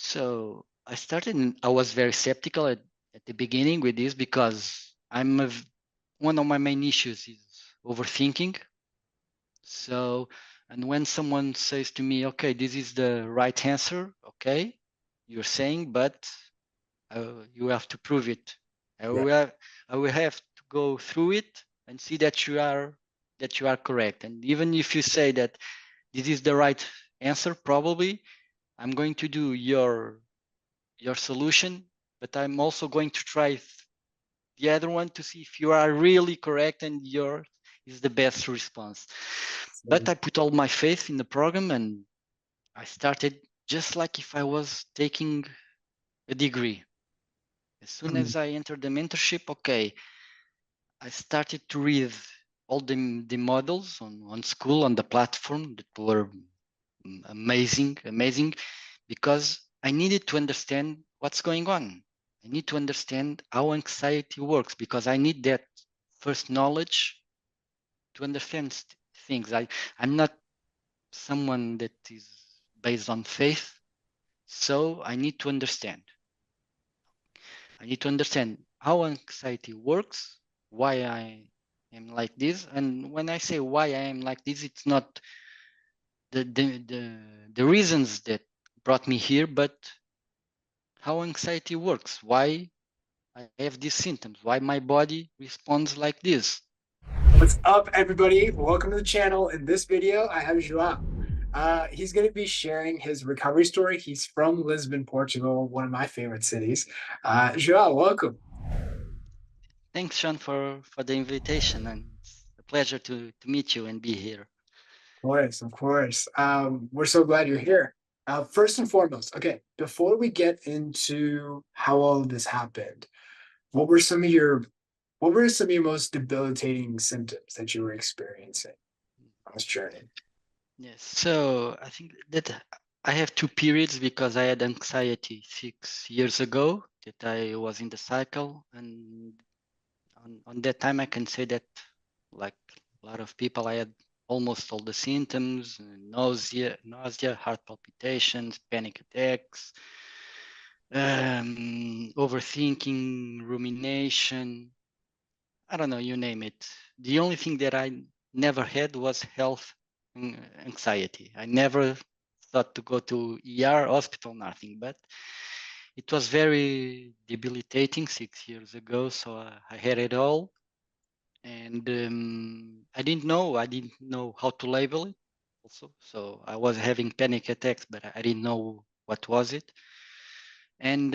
So I started, and I was very skeptical at the beginning with this because one of my main issues is overthinking. So, and when someone says to me, okay, this is the right answer, okay, you're saying, but you have to prove it. Right. I will have to go through it and see that you are correct. And even if you say that this is the right answer, probably I'm going to do your solution, but I'm also going to try the other one to see if you are really correct and yours is the best response. But So, I put all my faith in the program and I started just like if I was taking a degree. As soon mm, as I entered the mentorship, okay, I started to read all the models on school, on the platform that were amazing, because I needed to understand what's going on. I need to understand how anxiety works because I need that first knowledge to understand things. I'm not someone that is based on faith, so I need to understand. I need to understand how anxiety works, why I am like this. And when I say why I am like this, it's not the reasons that brought me here, but how anxiety works, why I have these symptoms, why my body responds like this. what's up, everybody? Welcome to the channel. In this video, I have João. He's going to be sharing his recovery story. He's from Lisbon, Portugal, one of my favorite cities. João, welcome. Thanks, Shaan, for the invitation, and it's a pleasure to meet you and be here. Of course, of course. We're so glad you're here. First and foremost, okay, before we get into how all of this happened, what were some of your what were some of your most debilitating symptoms that you were experiencing on this journey? Yes, so I think that I have two periods because I had anxiety 6 years ago that I was in the cycle, and on that time I can say that, like a lot of people, I had almost all the symptoms: nausea, heart palpitations, panic attacks, overthinking, rumination. I don't know, you name it. The only thing that I never had was health anxiety. I never thought to go to ER, hospital, nothing. But it was very debilitating 6 years ago, so I had it all, and I didn't know how to label it also. So I was having panic attacks, but I didn't know what was it. And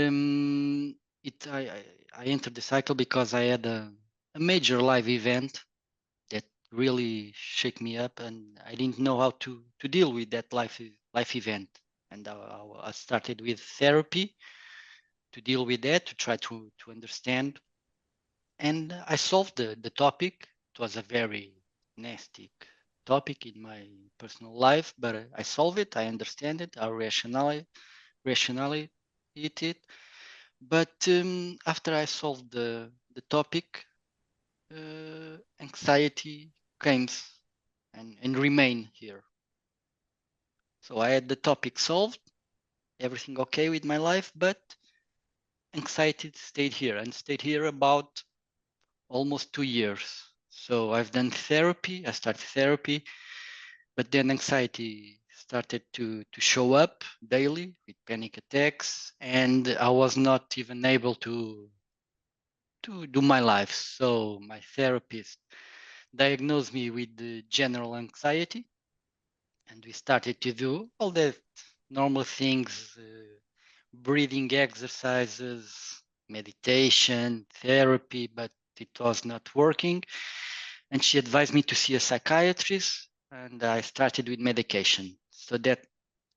it I entered the cycle because I had a major live event that really shook me up, and I didn't know how to deal with that life event. And I started with therapy to deal with that, to try to understand. And I solved the topic. It was a very nasty topic in my personal life, but I solved it. I understand it. I rationally it. But after I solved the topic, anxiety came and remain here. So I had the topic solved, everything okay with my life, but anxiety stayed here about almost 2 years. So I've done therapy, I started therapy, but then anxiety started to show up daily with panic attacks, and I was not even able to do my life. So my therapist diagnosed me with the general anxiety, and we started to do all the normal things, breathing exercises, meditation, therapy, but it was not working. And she advised me to see a psychiatrist, and I started with medication so that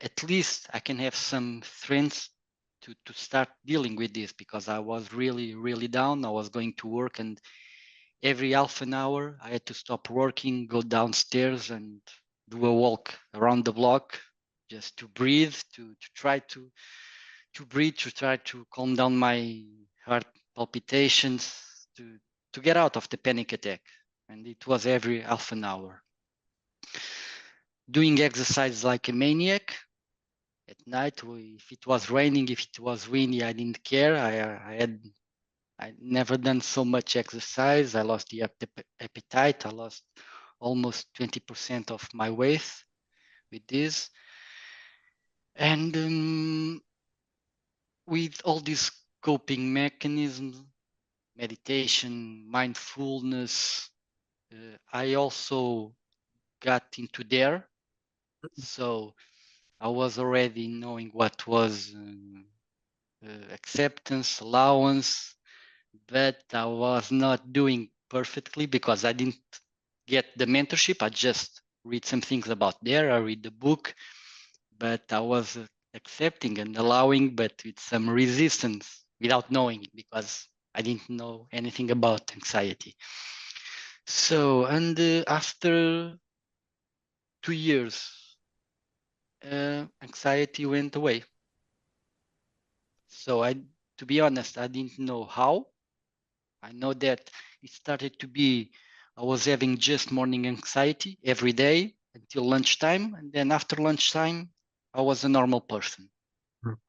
at least I can have some strength to start dealing with this, because I was really down. I was going to work, and every half an hour I had to stop working, go downstairs and do a walk around the block just to breathe, to try to breathe, to try to calm down my heart palpitations, to get out of the panic attack. And it was every half an hour. Doing exercise like a maniac, at night. If it was raining, if it was windy, I didn't care. I never done so much exercise. I lost the appetite. I lost almost 20% of my weight with this. And with all these coping mechanisms, meditation, mindfulness, I also got into there. So I was already knowing what was acceptance, allowance, but I was not doing perfectly because I didn't get the mentorship. I just read some things about there. I read the book, but I was accepting and allowing, but with some resistance without knowing it because I didn't know anything about anxiety. So, and after 2 years, anxiety went away. So to be honest, I didn't know how. I know that it started to be, I was having just morning anxiety every day until lunchtime. And then after lunchtime, I was a normal person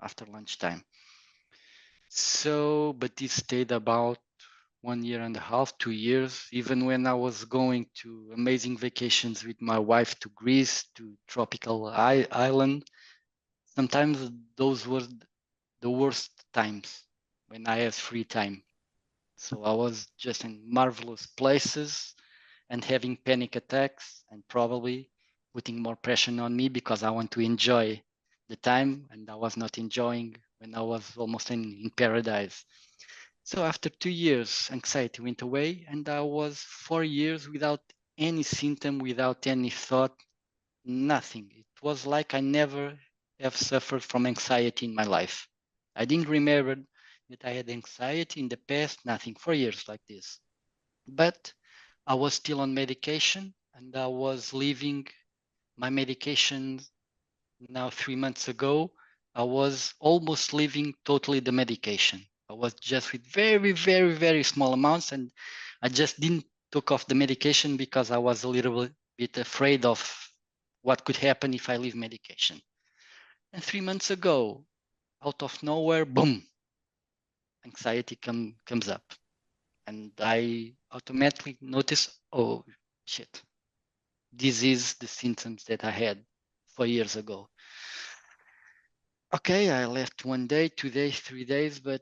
after lunchtime. So, but this stayed about 1.5 years, 2 years, even when I was going to amazing vacations with my wife to Greece, to tropical island. Sometimes those were the worst times when I had free time. So I was just in marvelous places and having panic attacks and probably putting more pressure on me because I want to enjoy the time and I was not enjoying when I was almost in paradise. So after 2 years, anxiety went away and I was 4 years without any symptom, without any thought, nothing. It was like I never have suffered from anxiety in my life. I didn't remember that I had anxiety in the past, nothing, for years like this. But I was still on medication and I was leaving my medication now 3 months ago. I was almost leaving totally the medication. I was just with very, very, very small amounts and I just didn't took off the medication because I was a little bit afraid of what could happen if I leave medication. And 3 months ago, out of nowhere, boom, anxiety comes up. And I automatically notice, oh shit, this is the symptoms that I had 4 years ago. Okay, I left 1 day, 2 days, 3 days, but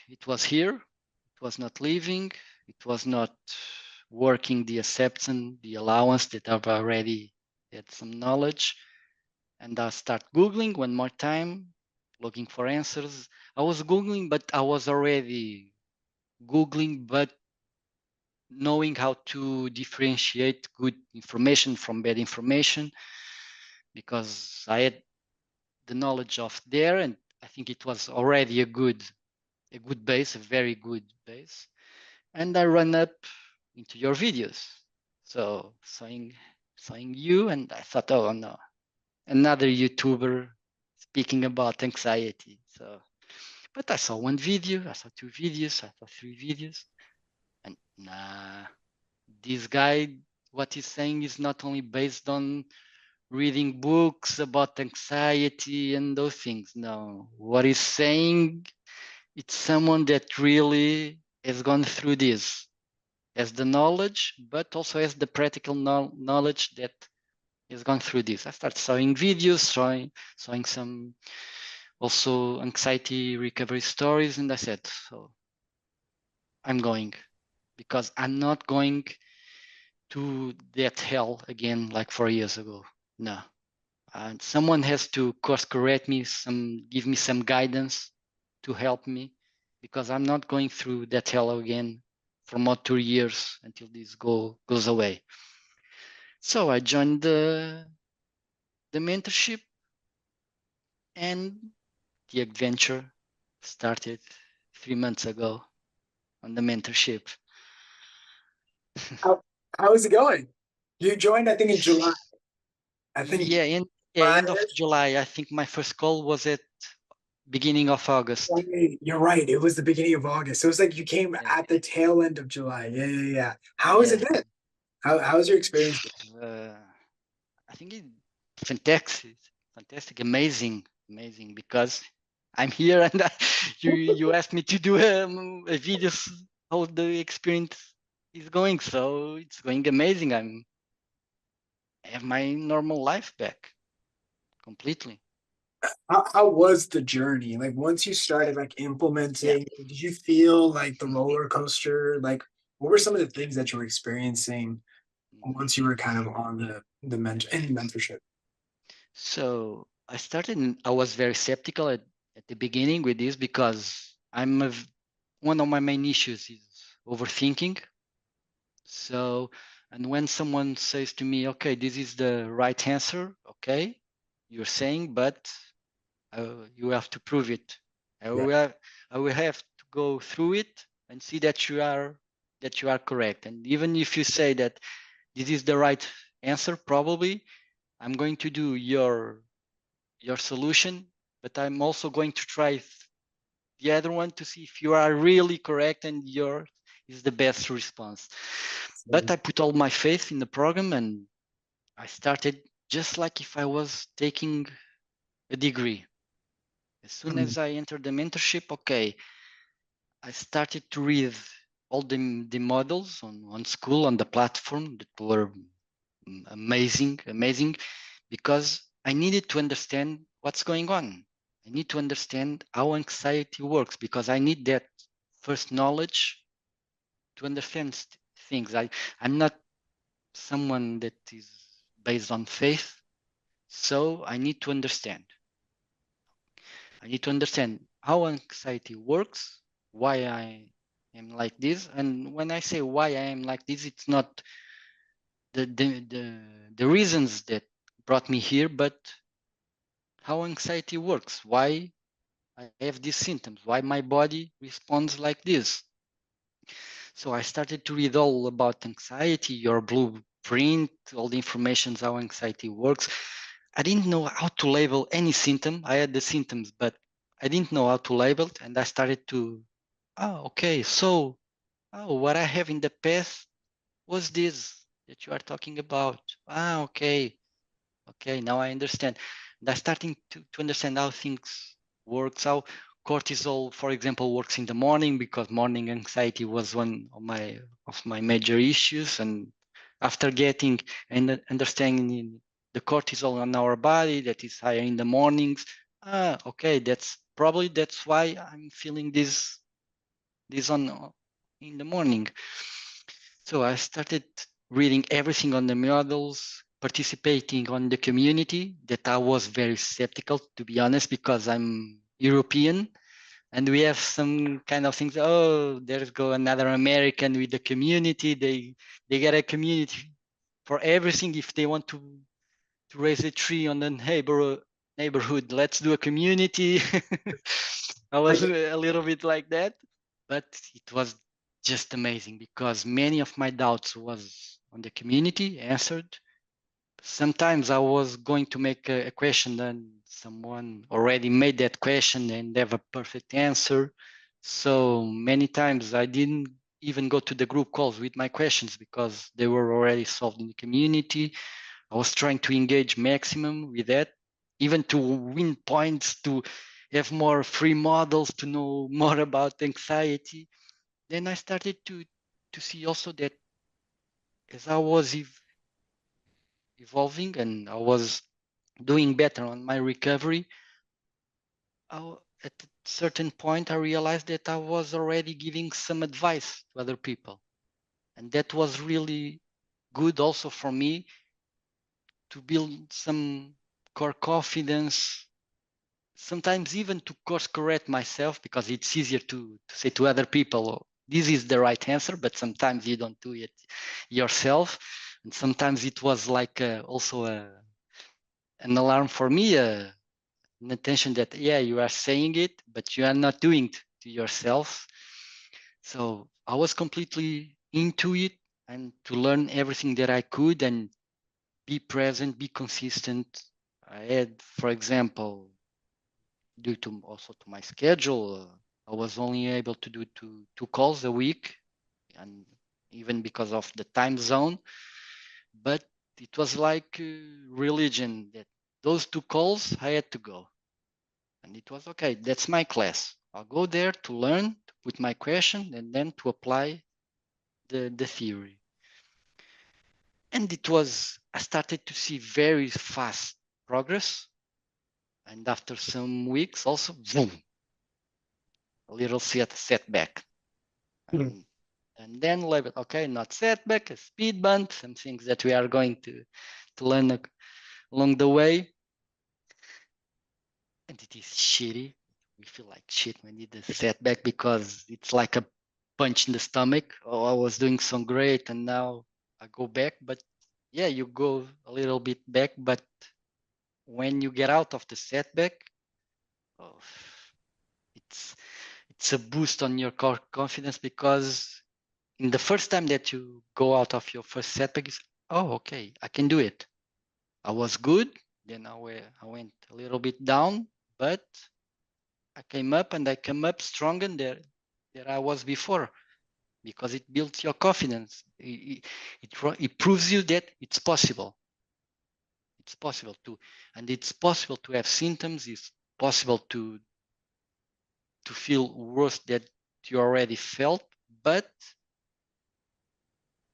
it was here. It was not leaving. It was not working the acceptance, the allowance that I've already had some knowledge. And I start Googling one more time, looking for answers. I was Googling, but I was already Googling, but knowing how to differentiate good information from bad information because I had the knowledge of there and I think it was already a good base, a very good base. And I run up into your videos. So seeing you and I thought, oh no, another YouTuber speaking about anxiety. So, but I saw one video, I saw 2 videos, I saw 3 videos, and nah, this guy, what he's saying is not only based on reading books about anxiety and those things. No, what he's saying, it's someone that really has gone through this, has the knowledge, but also has the practical knowledge that has gone through this. I started showing videos, showing some also anxiety recovery stories, and I said, so I'm going because I'm not going to that hell again like 4 years ago. No. And someone has to course correct me, give me some guidance to help me because I'm not going through that hell again for more 2 years until this goes away. So I joined the mentorship and the adventure started 3 months ago on the mentorship. How is it going? You joined, I think, in July. I think Yeah, end of July. I think my first call was at beginning of August. You're right. It was the beginning of August. So it was like you came Yeah, at the tail end of July. Yeah, yeah, yeah. How has it yeah. been? How's your experience been? I think it's fantastic, amazing. amazing, because I'm here and you asked me to do a video how the experience is going. So it's going amazing. I have my normal life back completely. How was the journey? Like once you started like Yeah. implementing, did you feel like the roller coaster? Like what were some of the things that you were experiencing Mhm. once you were kind of on the mentorship? So I was very skeptical at the beginning with this because one of my main issues is overthinking. So, and when someone says to me, okay, this is the right answer, okay, you're saying, but you have to prove it. I Yeah. will have, I will have to go through it and see that you are correct. And even if you say that this is the right answer, probably I'm going to do your solution, but I'm also going to try the other one to see if you are really correct and yours is the best response. But So, I put all my faith in the program and I started just like if I was taking a degree. As soon mm, as I entered the mentorship, okay, I started to read all the models on school on the platform that were amazing, because I needed to understand what's going on. I need to understand how anxiety works because I need that first knowledge to understand things. I'm not someone that is based on faith, so I need to understand. I need to understand how anxiety works, why I am like this, and when I say why I am like this, it's not the reasons that brought me here, but how anxiety works, why I have these symptoms, why my body responds like this. So I started to read all about anxiety, your blueprint, all the information how anxiety works. I didn't know how to label any symptom. I had the symptoms, but I didn't know how to label it. And I started to, okay, so what I have in the past was this that you are talking about. Okay. Okay, now I understand. And I'm starting to understand how things works, how cortisol, for example, works in the morning because morning anxiety was one of my major issues. And after getting and understanding the cortisol on our body that is higher in the mornings, okay, that's why I'm feeling this on in the morning. So I started reading everything on the models, participating on the community that I was very skeptical, to be honest, because I'm European and we have some kind of things. Oh, there's go another American with the community. They get a community for everything. If they want to raise a tree on the neighborhood, let's do a community. I was like a little bit like that, but it was just amazing because many of my doubts was on the community answered. Sometimes I was going to make a question and someone already made that question and have a perfect answer. So many times I didn't even go to the group calls with my questions because they were already solved in the community. I was trying to engage maximum with that, even to win points, to have more free models, to know more about anxiety. Then I started to see also that as I was evolving and I was doing better on my recovery, at a certain point I realized that I was already giving some advice to other people. And that was really good also for me to build some core confidence, sometimes even to course correct myself because it's easier to say to other people, "Oh, this is the right answer," but sometimes you don't do it yourself. And sometimes it was like also an alarm for me, an attention that, yeah, you are saying it, but you are not doing it to yourself. So I was completely into it and to learn everything that I could and be present, be consistent. I had, for example, due to also to my schedule, I was only able to do two calls a week, and even because of the time zone. But it was like religion that those two calls I had to go. And it was okay, that's my class. I'll go there to learn, to put my question, and then to apply the theory. And I started to see very fast progress. And after some weeks, also, boom, a little setback. And then label, okay, not setback, a speed bump, some things that we are going to learn along the way. And it is shitty. We feel like shit when you do the setback because it's like a punch in the stomach. Oh, I was doing so great and now I go back. But yeah, you go a little bit back. But when you get out of the setback, oh, it's a boost on your confidence because in the first time that you go out of your first setback, is oh, okay, I can do it. I was good. Then I went a little bit down, but I came up and I came up stronger than I was before because it builds your confidence. It proves you that it's possible. It's possible to, and it's possible to have symptoms. It's possible to feel worse that you already felt, but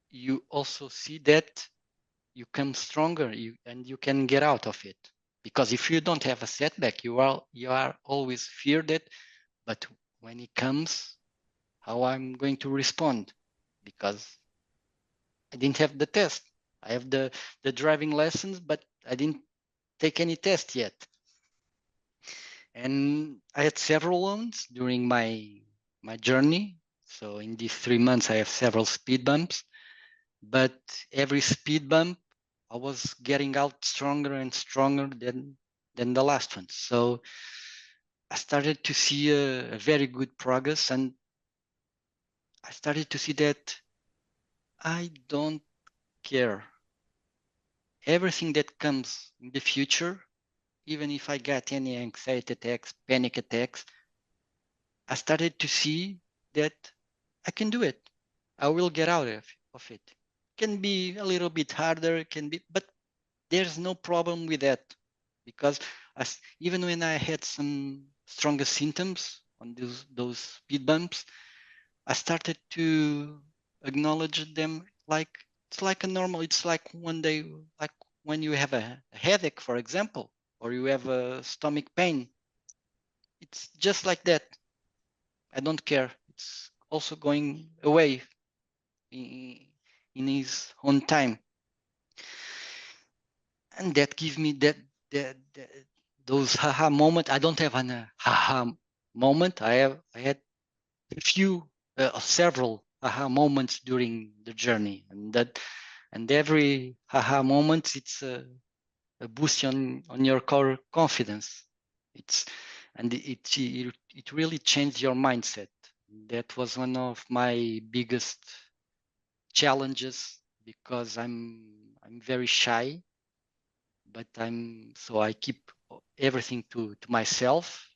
you also see that you come stronger and you can get out of it. Because if you don't have a setback, you are always feared it, but when it comes, how I'm going to respond, because I didn't have the test. I have the driving lessons, but I didn't take any test yet. And I had several ones during my journey. So in these 3 months, I have several speed bumps, but every speed bump, I was getting out stronger and stronger than the last one. So I started to see a very good progress, and I started to see that I don't care. Everything that comes in the future, even if I get any anxiety attacks, panic attacks, I started to see that I can do it. I will get out of it. Can be a little bit harder, can be, but there's no problem with that because even when I had some stronger symptoms on those speed bumps, I started to acknowledge them like it's like a normal. It's like one day, like when you have a headache, for example, or you have a stomach pain. It's just like that. I don't care. It's also going away in, in his own time, and that gives me that those haha moment. I don't have an haha moment. I had a few, several aha moments during the journey, and every aha moment, it's a boost on your core confidence. It's and it really changed your mindset. That was one of my biggest challenges because I'm very shy, but I keep everything to myself,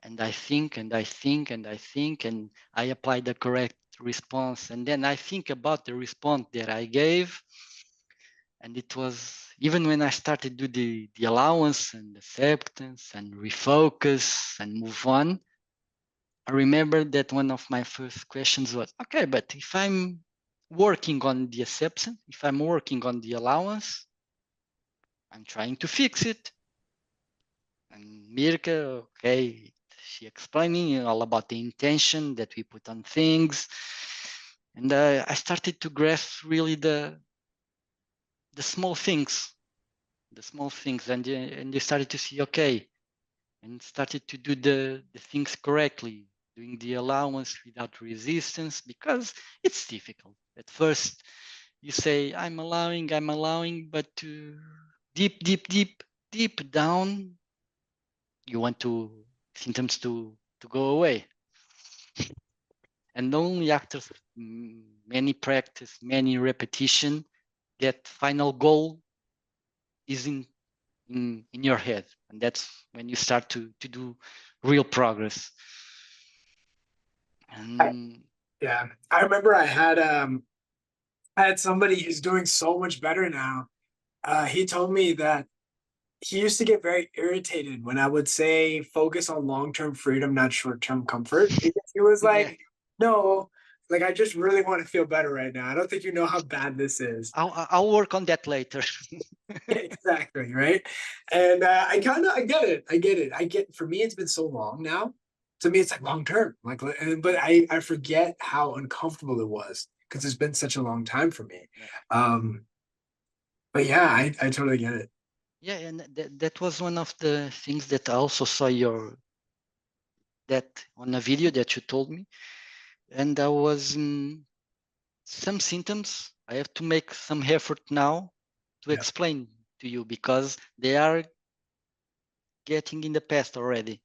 and I think and I think and I think and I apply the correct response, and then I think about the response that I gave. And it was even when I started to do the allowance and acceptance and refocus and move on, I remember that one of my first questions was, okay, but if I'm working on the acceptance, if I'm working on the allowance, I'm trying to fix it. And Mirka, okay, she explaining all about the intention that we put on things. And I started to grasp really the small things, and you started to see, okay, and started to do the things correctly, doing the allowance without resistance, because it's difficult. At first, you say, I'm allowing, but deep down, you want symptoms to go away. And only after many practice, many repetition, that final goal is in your head, and that's when you start to do real progress. And Yeah, I remember I had somebody who's doing so much better now. He told me that he used to get very irritated when I would say focus on long-term freedom, not short-term comfort. Because he was Yeah, like, no, like I just really want to feel better right now. I don't think you know how bad this is. I'll work on that later. Exactly, right? And I get it. I get it. I get for me it's been so long now. To me it's like long term. Like but I forget how uncomfortable it was because it's been such a long time for me. Yeah, Um but yeah, I totally get it. yeah, and that was one of the things that I also saw your that on a video that you told me, and I was some symptoms. I have to make some effort now to Yeah, explain to you because they are getting in the past already,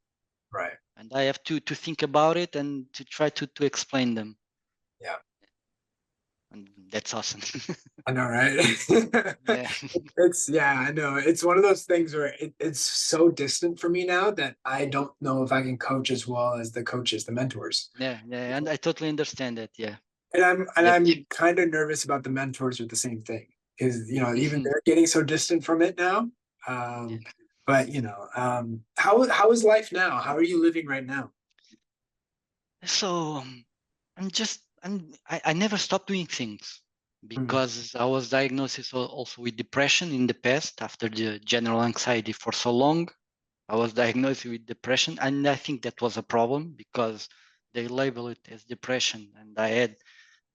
right. and I have to think about it and to try to explain them, Yeah. and that's awesome. I know, right? Yeah, It's yeah, I know. It's one of those things where it's so distant for me now that I don't know if I can coach as well as the coaches, the mentors. yeah, yeah, and I totally understand that. Yeah, And yeah, I'm kind of nervous about the mentors with the same thing. Is even mhm, they're getting so distant from it now. yeah. But how is life now? How are you living right now? So I never stopped doing things Mm, because I was diagnosed also with depression in the past after the general anxiety for so long. I was diagnosed with depression, and I think that was a problem because they label it as depression, and I had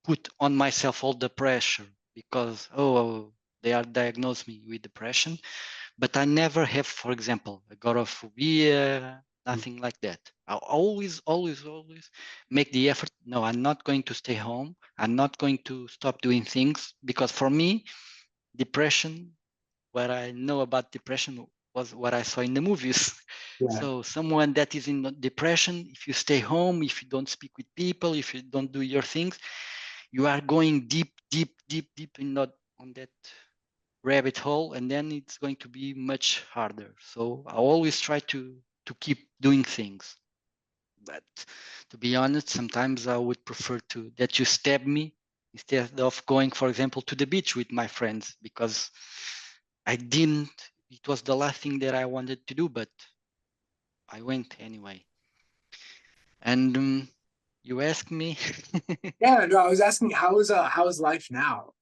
put on myself all the pressure because they are diagnosed me with depression, but I never have, for example, agoraphobia, mm, nothing like that. I always make the effort. No, I'm not going to stay home. I'm not going to stop doing things because for me, depression, what I know about depression was what I saw in the movies. yeah, So someone that is in depression, if you stay home, if you don't speak with people, if you don't do your things, you are going deep in not on that rabbit hole, and then it's going to be much harder. So I always try to keep doing things. But to be honest, sometimes I would prefer to that you stab me instead of going, for example, to the beach with my friends because I didn't. It was the last thing that I wanted to do, but I went anyway. And you asked me, yeah. No, I was asking how is life now?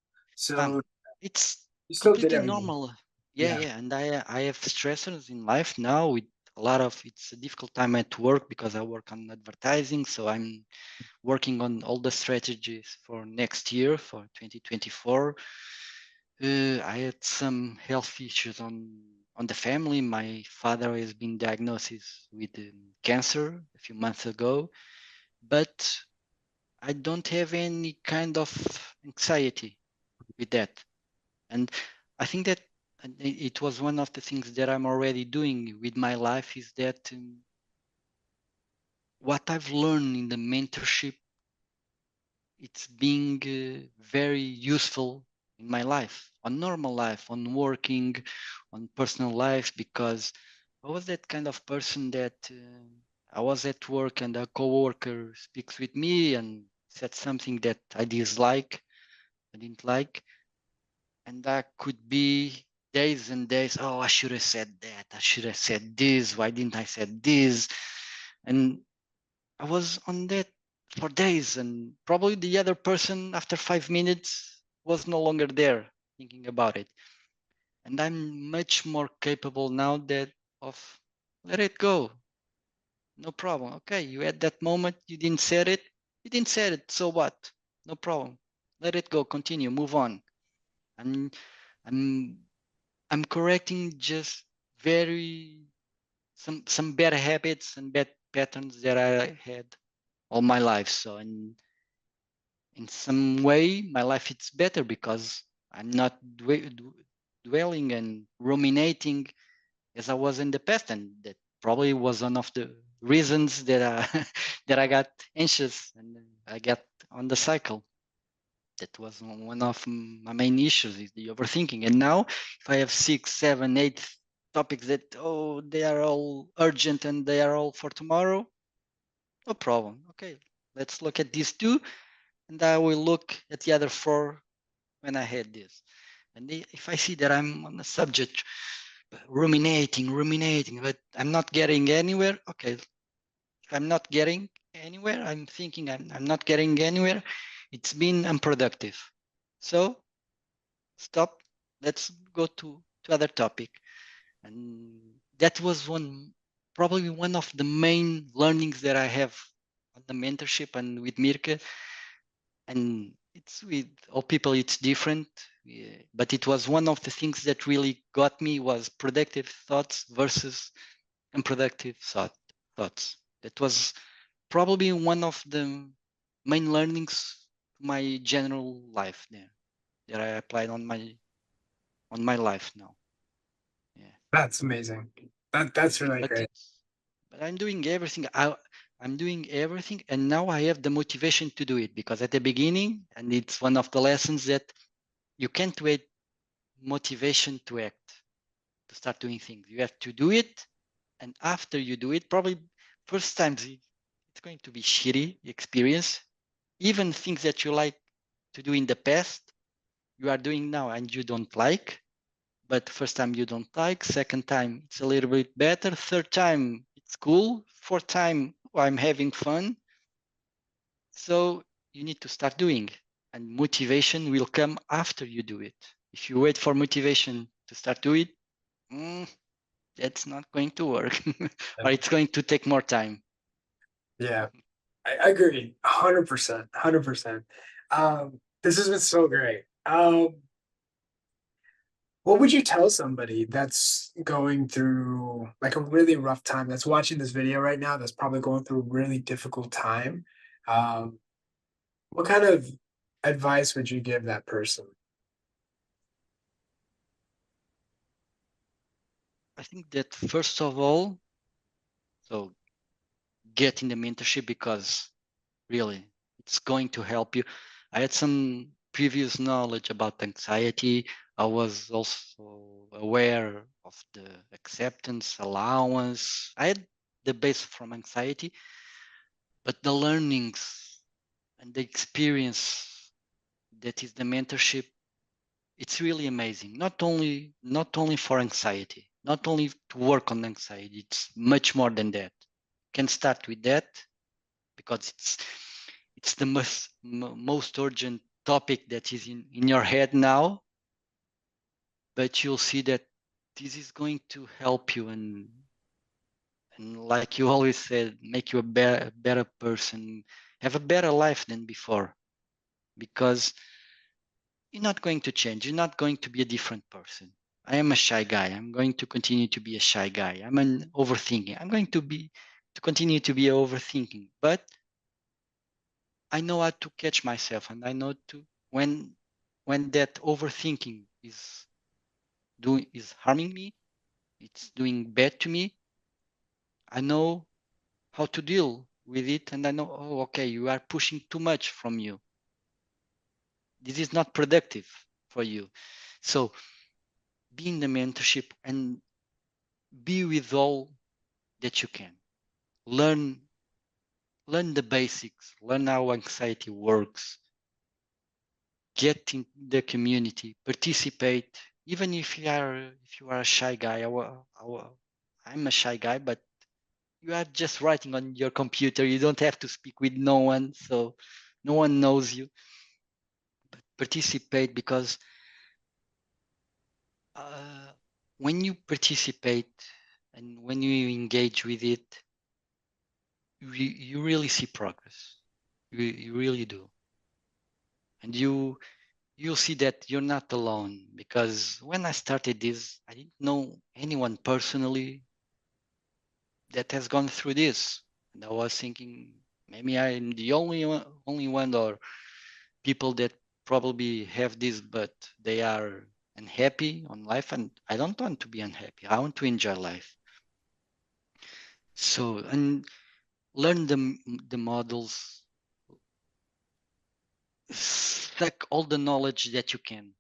um, So it's you still did completely everything. normal. Yeah, Yeah. yeah. And I have stressors in life now with a lot of. It's a difficult time at work because I work on advertising, so I'm working on all the strategies for next year for 2024. I had some health issues on the family. My father has been diagnosed with cancer a few months ago, but I don't have any kind of anxiety with that. And I think that it was one of the things that I'm already doing with my life is that what I've learned in the mentorship, it's being very useful in my life, on normal life, on working, on personal life, because I was that kind of person that I was at work and a coworker speaks with me and said something that I dislike, I didn't like, and that could be days and days. Oh, I should have said that. I should have said this. Why didn't I said this? And I was on that for days, and probably the other person after 5 minutes was no longer there thinking about it. And I'm much more capable now that of let it go. No problem. Okay, you had that moment, you didn't say it, you didn't say it. So what? No problem. Let it go. Continue. Move on. And I'm I'm correcting just very some bad habits and bad patterns that I had all my life. So in some way, my life is better because I'm not dwelling and ruminating as I was in the past, and that probably was one of the reasons that I that I got anxious and I got on the cycle. That was one of my main issues is the overthinking. And now, if I have 6, 7, 8 topics that they are all urgent and they are all for tomorrow, no problem. Okay, let's look at these two, and I will look at the other four when I had this. And if I see that I'm on a subject ruminating, but I'm not getting anywhere. Okay, if I'm not getting anywhere, I'm thinking I'm not getting anywhere. It's been unproductive. So stop. Let's go to other topic. And that was probably one of the main learnings that I have on the mentorship and with Mirka. And it's with all people, it's different. Yeah. But it was one of the things that really got me was productive thoughts versus unproductive thoughts. That was probably one of the main learnings to my general life there that I applied on my life now. Yeah. That's amazing. That's really But great. it's but I'm doing everything. I'm doing everything, and now I have the motivation to do it because at the beginning, and it's one of the lessons that you can't wait motivation to act, to start doing things. You have to do it, and after you do it, probably first times it's going to be shitty experience. Even things that you like to do in the past, you are doing now and you don't like. But first time you don't like, second time it's a little bit better, third time it's cool, fourth time I'm having fun. So you need to start doing, and motivation will come after you do it. If you wait for motivation to start doing it, that's not going to work, or it's going to take more time. Yeah, I agree. 100%. 100%. This has been so great. What would you tell somebody that's going through like a really rough time, that's watching this video right now, that's probably going through a really difficult time? Um, what kind of advice would you give that person? I think that first of all, so get in the mentorship because really it's going to help you. I had some previous knowledge about anxiety. I was also aware of the acceptance, allowance. I had the base from anxiety, but the learnings and the experience that is the mentorship, it's really amazing. Not only for anxiety, not only to work on anxiety, it's much more than that. You can start with that because it's the most urgent topic that is in your head now, but you'll see that this is going to help you and like you always said, make you a better person, have a better life than before, because you're not going to change, you're not going to be a different person. I am a shy guy, I'm going to continue to be a shy guy. I'm an overthinking, I'm going to continue to be overthinking, but I know how to catch myself, and I know to when that overthinking is harming me, it's doing bad to me. I know how to deal with it, and I know, oh, okay, you are pushing too much from you. This is not productive for you. So be in the mentorship and be with all that you can. Learn learn the basics, learn how anxiety works, get in the community, participate. Even if you are a shy guy, I'm a shy guy, but you are just writing on your computer. You don't have to speak with no one, so no one knows you. But participate because uh, when you participate and when you engage with it, you really see progress. You really do, and you'll see that you're not alone, because when I started this, I didn't know anyone personally that has gone through this. And I was thinking maybe I'm the only one, or people that probably have this, but they are unhappy on life. And I don't want to be unhappy. I want to enjoy life. So, and learn the models, suck all the knowledge that you can,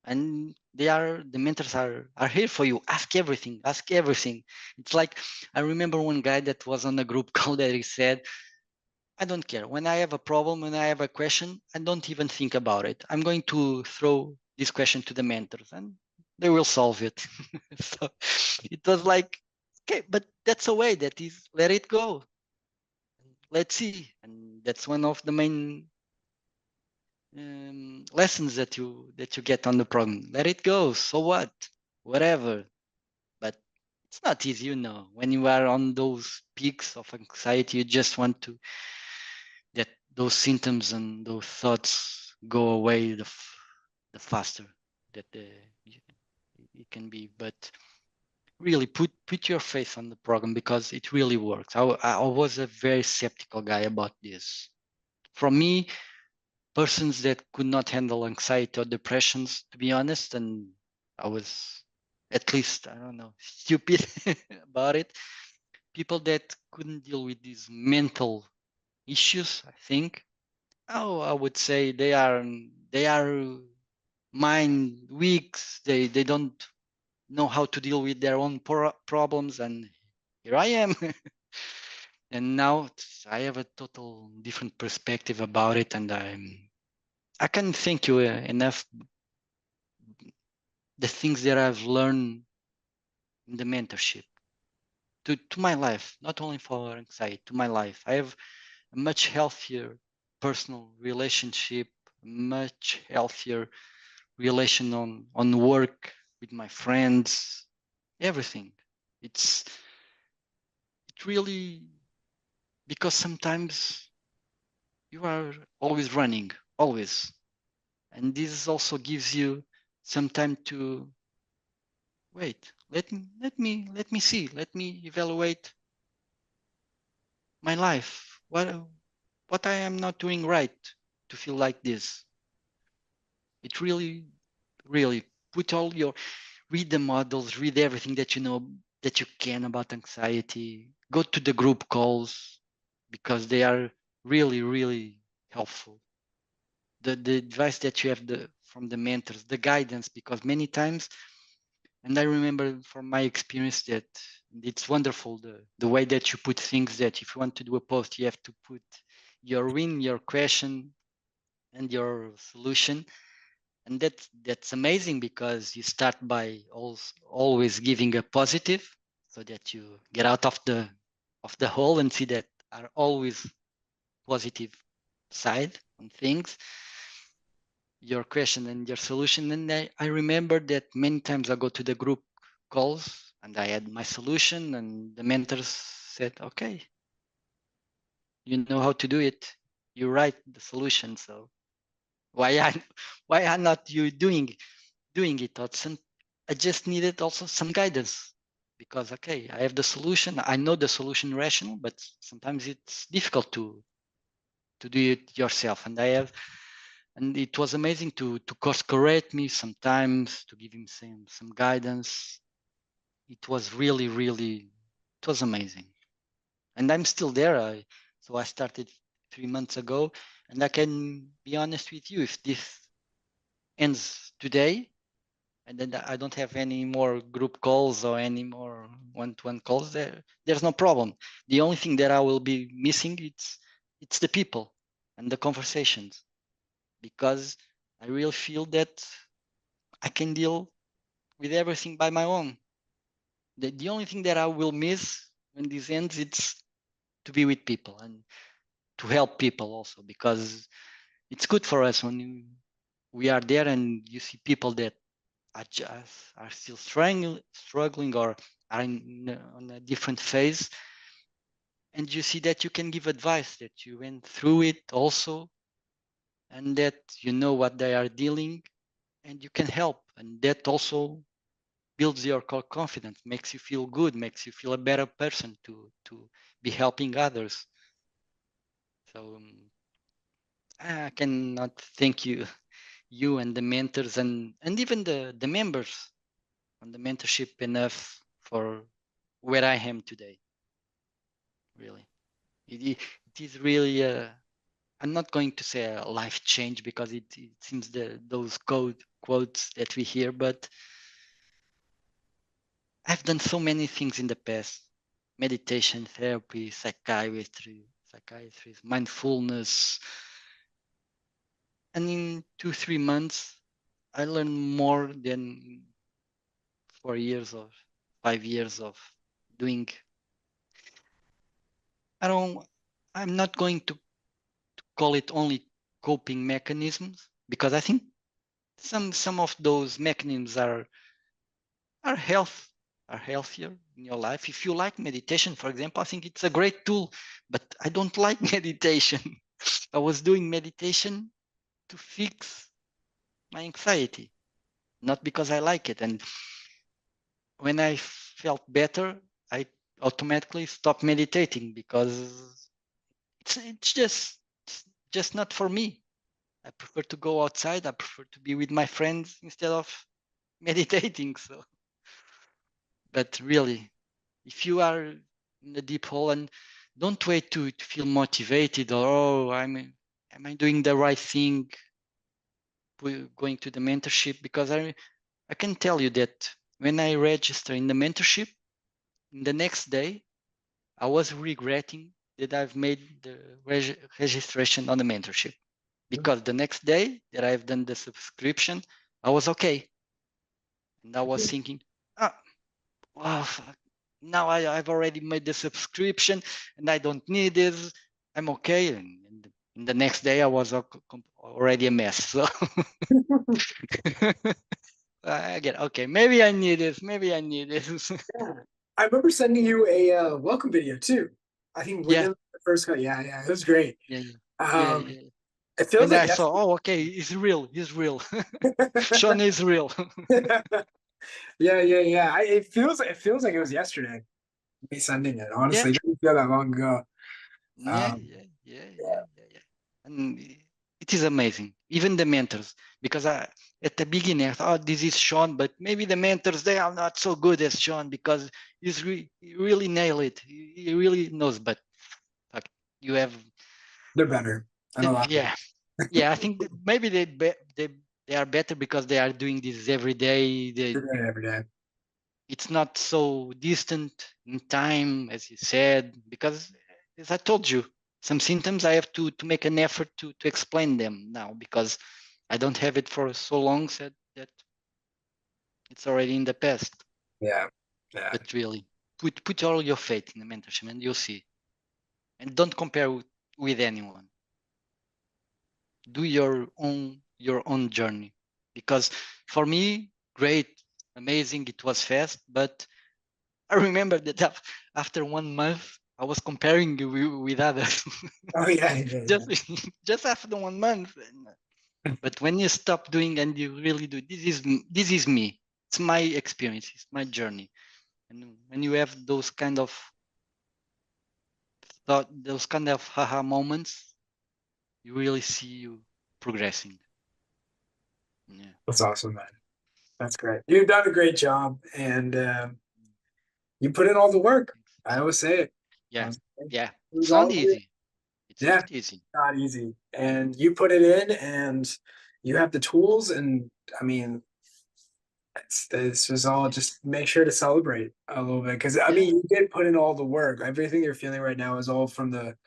and the mentors are here for you. Ask everything. It's like, I remember one guy that was on a group call that he said, I don't care, when I have a problem, when I have a question, I don't even think about it, I'm going to throw this question to the mentors, and they will solve it. So it was like, okay, but that's a way that is, let it go. Let's see. And that's one of the main lessons that you get on the program. Let it go. So what? Whatever. But it's not easy, when you are on those peaks of anxiety, you just want to that those symptoms and those thoughts go away the faster that it can be. But really put your faith on the program, because it really works. I was a very skeptical guy about this. For me, persons that could not handle anxiety or depressions, to be honest, and I was at least, I don't know, stupid about it. People that couldn't deal with these mental issues, I think, I would say they are mind weaks. They don't know how to deal with their own problems, and here I am. And now I have a total different perspective about it, and I can thank you enough the things that I've learned in the mentorship to my life, not only for anxiety, to my life. I have a much healthier personal relationship, much healthier relation on work with my friends, everything. It really, because sometimes you are always running, always. And this also gives you some time to wait. Let me see. Let me evaluate my life. What I am not doing right to feel like this. It really, really put all your read the models, read everything that you know that you can about anxiety. Go to the group calls, because they are really, really helpful. The advice that you have from the mentors, the guidance, because many times, and I remember from my experience that it's wonderful the way that you put things, that if you want to do a post, you have to put your win, your question, and your solution. And that's amazing, because you start by always giving a positive, so that you get out of the hole and see that are always positive side on things, your question and your solution. And I remember that many times I go to the group calls and I had my solution, and the mentors said, okay, you know how to do it, you write the solution, so why are why are not you doing it? I just needed also some guidance, because okay, I have the solution, I know the solution rational, but sometimes it's difficult to do it yourself. And it was amazing to course correct me sometimes, to give him some guidance. It was really, really, it was amazing. And I'm still there. So I started 3 months ago, and I can be honest with you, if this ends today, and then I don't have any more group calls or any more one-to-one calls, there's no problem. The only thing that I will be missing, it's the people and the conversations, because I really feel that I can deal with everything by my own. The only thing that I will miss when this ends, it's to be with people and to help people also, because it's good for us when we are there and you see people that are still struggling or are on a different phase, and you see that you can give advice, that you went through it also, and that you know what they are dealing, and you can help, and that also builds your confidence, makes you feel good, makes you feel a better person to be helping others. So I cannot thank you and the mentors and even the members on the mentorship enough for where I am today. Really, it is really I'm not going to say a life change, because it seems those quotes that we hear, but I've done so many things in the past: meditation, therapy, psychiatry, mindfulness. And in 2, 3 months, I learned more than 4 years or 5 years of doing. I'm not going to call it only coping mechanisms, because I think some of those mechanisms are health are healthier in your life. If you like meditation, for example, I think it's a great tool, but I don't like meditation. I was doing meditation to fix my anxiety, not because I like it. And when I felt better, I automatically stopped meditating because it's just not for me. I prefer to go outside. I prefer to be with my friends instead of meditating. So, but really, if you are in the deep hole, and don't wait to feel motivated, or oh, am I doing the right thing going to the mentorship? Because I can tell you that when I register in the mentorship, in the next day, I was regretting that I've made the registration on the mentorship, because the next day that I've done the subscription, I was okay. And I was thinking, ah, oh, fuck. Now I've already made the subscription and I don't need this. I'm okay. And the next day I was already a mess. So I get, okay, maybe I need this. Maybe I need this. Yeah. I remember sending you a welcome video too. I think Yeah, within the first cut. Yeah, yeah, it was great. yeah, yeah, yeah, Um, yeah. it feels When like I saw, yesterday. oh, okay, it's real. It's real. Shaan is real. Yeah, yeah, yeah. It feels like it was yesterday. Me sending it. Yeah, Honestly, it didn't feel that long ago. yeah, Um, yeah, yeah, yeah, yeah, yeah. And it is amazing. Even the mentors, because at the beginning I thought, oh, this is Shaan, but maybe the mentors, they are not so good as Shaan, because he really nailed it. He really knows. But like, you have, they're better. I know that. yeah, yeah. I think that maybe they are better because they are doing this every day. They're great every day. It's not so distant in time, as you said, because as I told you, some symptoms I have to make an effort to explain them now, because I don't have it for so long, said that it's already in the past. Yeah, yeah, But really, put all your faith in the mentorship and you'll see. And don't compare with anyone. Do your own journey. Because for me, great, amazing, it was fast, but I remember that after 1 month, I was comparing with others. oh yeah, yeah, just just after 1 month. yeah. But when you stop doing and you really do, this is me. It's my experience. It's my journey. And when you have those kind of those kind of haha moments, you really see you progressing. Yeah. That's awesome, man. That's great. You've done a great job, and you put in all the work. Thanks. I always say it. I Yeah. was, it Yeah. was It's not all of it. easy. It's Yeah, not easy. not easy. And you put it in, and you have the tools. And I mean, this was all just make sure to celebrate a little bit because I Yeah. mean, you did put in all the work. Everything you're feeling right now is all from the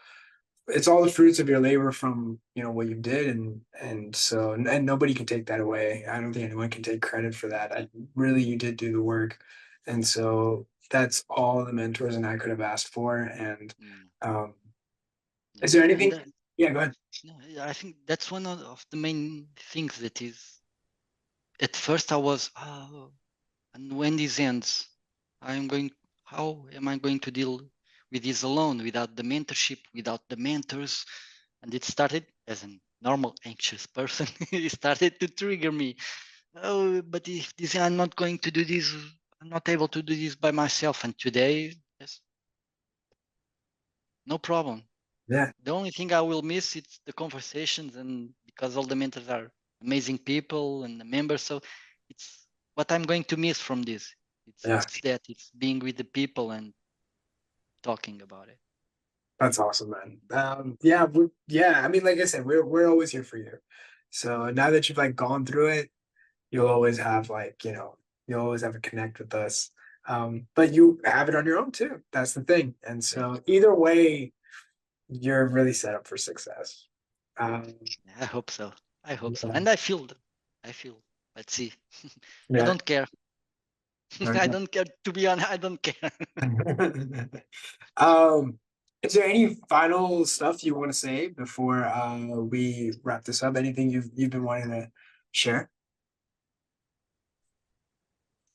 it's all the fruits of your labor from what you did and so and nobody can take that away. I don't think anyone can take credit for that. Really, you did do the work, and so that's all the mentors and I could have asked for. And Mm, um yeah. is there And anything? Yeah, go ahead. no, I think that's one of the main things that is. At first, I was, oh, and when this ends, I'm going. How am I going to deal with this alone, without the mentorship, without the mentors? And it started as a normal anxious person. It started to trigger me. Oh, but if this, I'm not going to do this. I'm not able to do this by myself. And today, yes, no problem. Yeah, The only thing I will miss is the conversations, and because all the mentors are amazing people and the members, so it's what I'm going to miss from this. yeah, It's that it's being with the people and talking about it. that's awesome, man. Yeah, yeah. I mean, like I said, we're always here for you. So now that you've like gone through it, you'll always have like you'll always have a connect with us, but you have it on your own too. That's the thing. And Yeah, so either way, you're really set up for success. um I hope so. I hope so, yeah, and I feel. I feel. Let's see. I yeah. don't care. I don't care. To be honest, I don't care. Is there any final stuff you want to say before we wrap this up? Anything you've been wanting to share?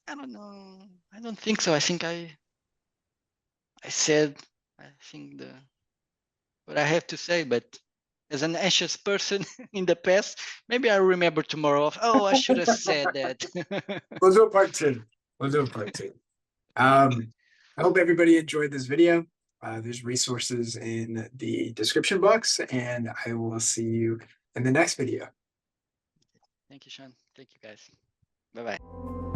I don't know. I don't think so. I think I said, I think what I have to say, but as an anxious person in the past, maybe I remember tomorrow. Oh, I should have said that. We'll do a part two. We'll do a part two. I hope everybody enjoyed this video. There's resources in the description box, and I will see you in the next video. Thank you, Shaan. Thank you, guys. Bye bye.